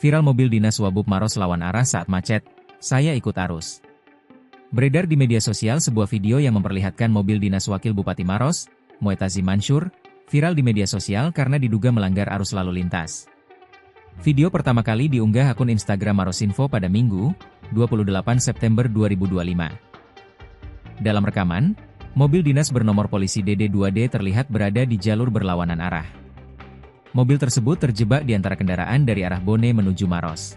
Viral mobil dinas Wabub Maros lawan arah saat macet, saya ikut arus. Beredar di media sosial sebuah video yang memperlihatkan mobil dinas Wakil Bupati Maros, Muetazim Mansur, viral di media sosial karena diduga melanggar arus lalu lintas. Video pertama kali diunggah akun Instagram Marosinfo pada Minggu, 28 September 2025. Dalam rekaman, mobil dinas bernomor polisi DD2D terlihat berada di jalur berlawanan arah. Mobil tersebut terjebak di antara kendaraan dari arah Bone menuju Maros.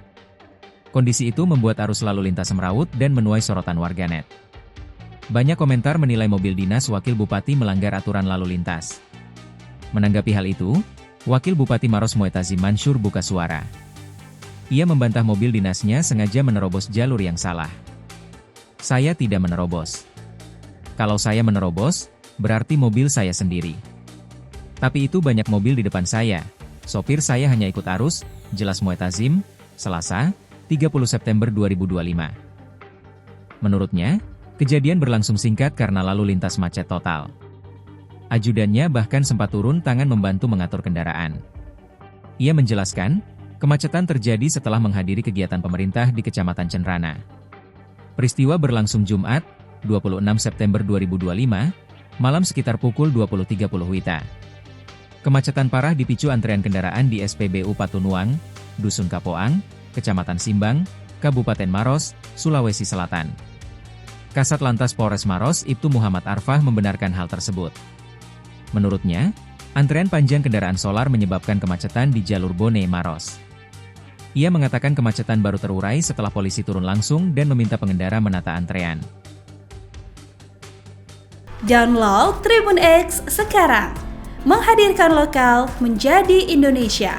Kondisi itu membuat arus lalu lintas semrawut dan menuai sorotan warganet. Banyak komentar menilai mobil dinas Wakil Bupati melanggar aturan lalu lintas. Menanggapi hal itu, Wakil Bupati Maros Muetazim Mansur buka suara. Ia membantah mobil dinasnya sengaja menerobos jalur yang salah. Saya tidak menerobos. Kalau saya menerobos, berarti mobil saya sendiri. Tapi itu banyak mobil di depan saya. Sopir saya hanya ikut arus, jelas Muetazim, Selasa, 30 September 2025. Menurutnya, kejadian berlangsung singkat karena lalu lintas macet total. Ajudannya bahkan sempat turun tangan membantu mengatur kendaraan. Ia menjelaskan, kemacetan terjadi setelah menghadiri kegiatan pemerintah di Kecamatan Cenrana. Peristiwa berlangsung Jumat, 26 September 2025, malam sekitar pukul 20.30 WITA. Kemacetan parah dipicu antrean kendaraan di SPBU Patunuang, Dusun Kapoang, Kecamatan Simbang, Kabupaten Maros, Sulawesi Selatan. Kasat Lantas Polres Maros Ibtu Muhammad Arfah membenarkan hal tersebut. Menurutnya, antrean panjang kendaraan solar menyebabkan kemacetan di jalur Bone Maros. Ia mengatakan kemacetan baru terurai setelah polisi turun langsung dan meminta pengendara menata antrean. Download Tribun X sekarang, menghadirkan lokal menjadi Indonesia.